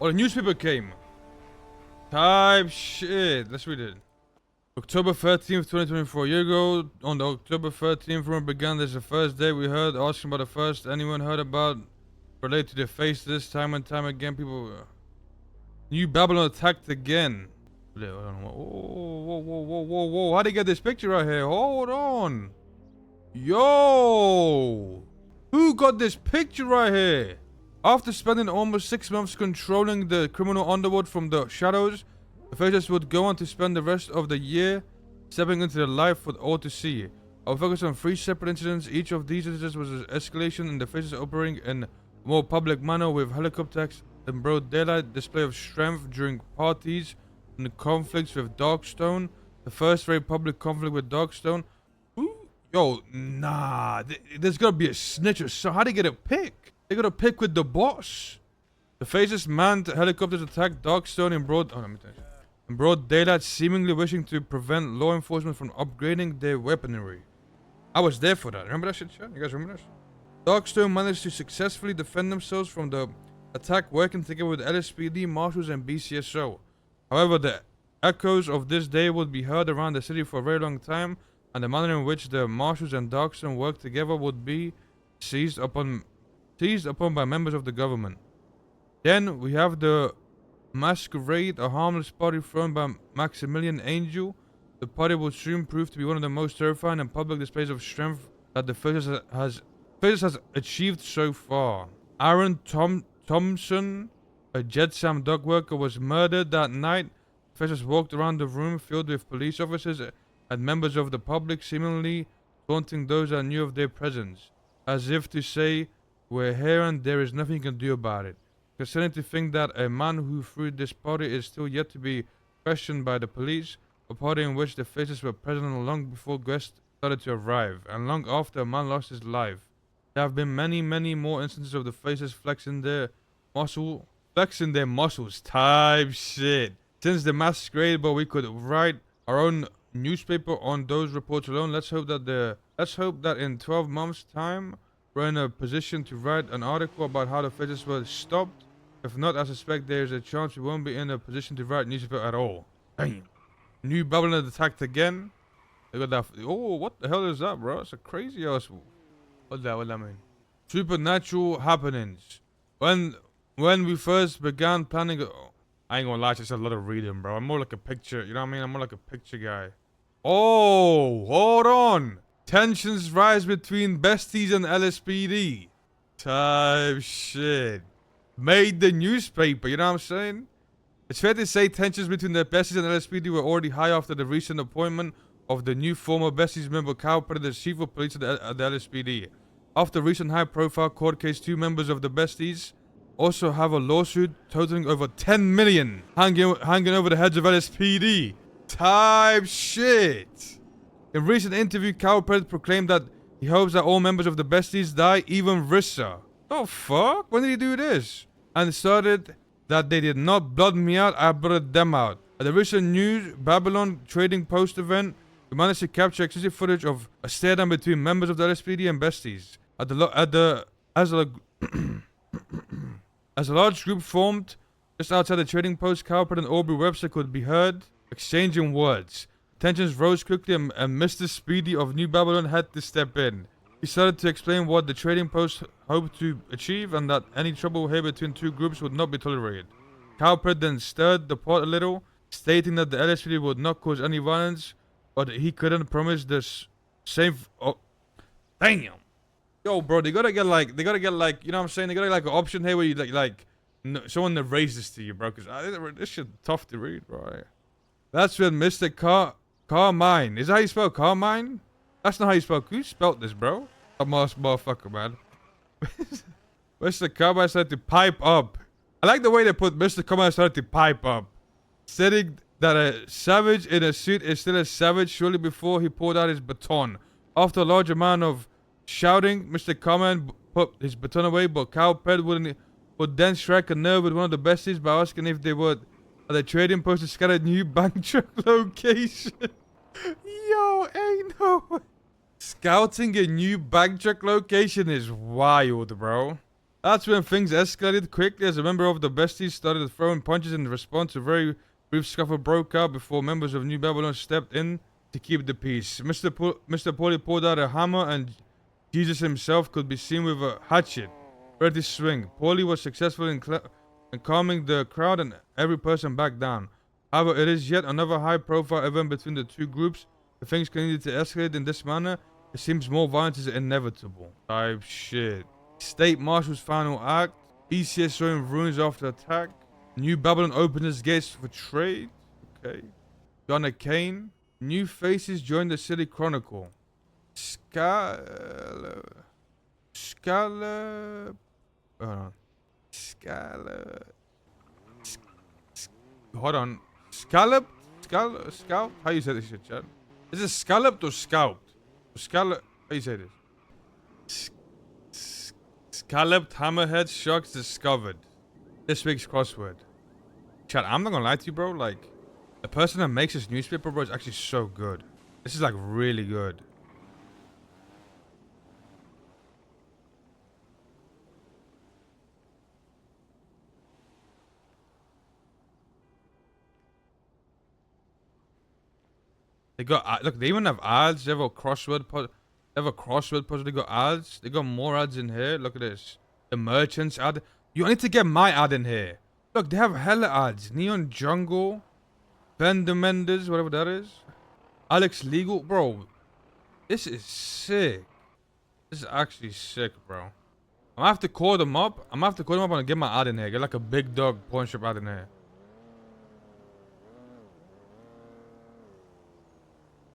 Oh, the newspaper came. Type shit. Let's read it. October 13th, 2024. A year ago, on the October 13th, rumor began. This is the first day we heard asking about the first anyone heard about related to the face. This time and time again, people. New Babylon attacked again. Whoa, whoa, whoa, whoa, whoa, whoa. How'd they get this picture right here? Hold on. Yo! Who got this picture right here? After spending almost 6 months controlling the criminal underworld from the shadows, the Faces would go on to spend the rest of the year stepping into the light for all to see. I will focus on 3 separate incidents. Each of these incidents was an escalation in the Faces operating in a more public manner with helicopters in broad daylight, display of strength during parties, and the conflicts with Darkstone. The first very public conflict with Darkstone. Yo, nah, there's gotta be a snitch or so. How they get a pick? They got a pick with the boss. The Faces manned helicopters attacked Darkstone in broad daylight, seemingly wishing to prevent law enforcement from upgrading their weaponry. I was there for that. Remember that shit, chat? You guys remember this? Darkstone managed to successfully defend themselves from the attack, working together with LSPD, Marshals, and BCSO. However, the echoes of this day would be heard around the city for a very long time, and the manner in which the Marshals and Darkstone worked together would be seized upon by members of the government. Then we have the Masquerade, a harmless party thrown by Maximilian Angel. The party would soon prove to be one of the most terrifying and public displays of strength that the Faces has achieved so far. Aaron Thompson, a Jetsam dog worker, was murdered that night. Faces walked around the room filled with police officers and members of the public, seemingly taunting those that knew of their presence, as if to say, "We're here and there is nothing you can do about it." Concerning to think that a man who threw this party is still yet to be questioned by the police, a party in which the Faces were present long before guests started to arrive, and long after a man lost his life. There have been many, many more instances of the Faces flexing their muscles type shit. Since the Masquerade, but we could write our own newspaper on those reports alone. Let's hope that in 12 months' time we're in a position to write an article about how the Faces were stopped. If not, I suspect there's a chance we won't be in a position to write newspaper at all. Damn. New Babylon attacked again. They got that. Oh, what the hell is that, bro? It's a crazy ass. What that mean? Supernatural happenings. When we first began planning. Oh, I ain't gonna lie, it's just a lot of reading, bro. I'm more like a picture. You know what I mean? I'm more like a picture guy. Oh, hold on. Tensions rise between Besties and LSPD. Type shit. Made the newspaper, you know what I'm saying? It's fair to say tensions between the Besties and LSPD were already high after the recent appointment of the new former Besties member Kyle Perry, the chief of police at the LSPD. After recent high-profile court case, 2 members of the Besties also have a lawsuit totaling over 10 million hanging over the heads of LSPD. Type shit. In recent interview, Kyle Perry proclaimed that he hopes that all members of the Besties die, even Rissa. Oh fuck? When did he do this? And started that they did not blood me out, I bloodded them out. At the recent New Babylon Trading Post event, we managed to capture exclusive footage of a stare down between members of the LSPD and Besties. As a large group formed just outside the Trading Post, Cowper and Aubrey Webster could be heard exchanging words. Tensions rose quickly and Mr. Speedy of New Babylon had to step in. He started to explain what the Trading Post hoped to achieve and that any trouble here between 2 groups would not be tolerated. Cowper then stirred the pot a little, stating that the LSPD would not cause any violence, but he couldn't promise this same. Oh, damn. Yo, bro, they gotta get like, you know what I'm saying? They gotta like an option here where you someone narrates this to you, bro, because this shit tough to read, bro. That's when Mr. Carmine. Is that how you spell Carmine? That's not how you spell. Who spelled this, bro? I'm a motherfucker, man. Mr. Carmine started to pipe up. I like the way they put Mr. Carmine started to pipe up, stating that a savage in a suit is still a savage shortly before he pulled out his baton. After a large amount of shouting, Mr. Carmine put his baton away, but Cowped would then strike a nerve with one of the Besties by asking if they would at the Trading Post to scout a new bank truck location. Yo, ain't no way. Scouting a new bank truck location is wild, bro. That's when things escalated quickly as a member of the Besties started throwing punches in response. A very brief scuffle broke out before members of New Babylon stepped in to keep the peace. Mr. Paulie pulled out a hammer and Jesus himself could be seen with a hatchet ready to swing. Paulie was successful in calming the crowd and every person back down. However, it is yet another high-profile event between the two groups. If things continue to escalate in this manner, it seems more violence is inevitable. Type shit. State Marshal's final act. BCS showing ruins after attack. New Babylon opens its gates for trade. Okay. Donna Kane. New faces join the City Chronicle. Hold on. Hold on. Scalloped? Scalped? How you say this shit, Chad? Is it scalloped or scalped? Scallop? How you say this? Scalloped hammerhead sharks discovered. This week's crossword. Chad, I'm not gonna lie to you, bro. Like, the person that makes this newspaper, bro, is actually so good. This is like really good. They got look. They even have ads. They have a crossword puzzle. They have a crossword puzzle. They got ads. They got more ads in here. Look at this. The merchants ad. You need to get my ad in here. Look, they have hella ads. Neon Jungle, Ben the Menders, whatever that is. Alex Legal, bro. This is sick. This is actually sick, bro. I'm gonna have to call them up. I'm gonna have to call them up and get my ad in here. Get like a big dog pawn shop ad in here.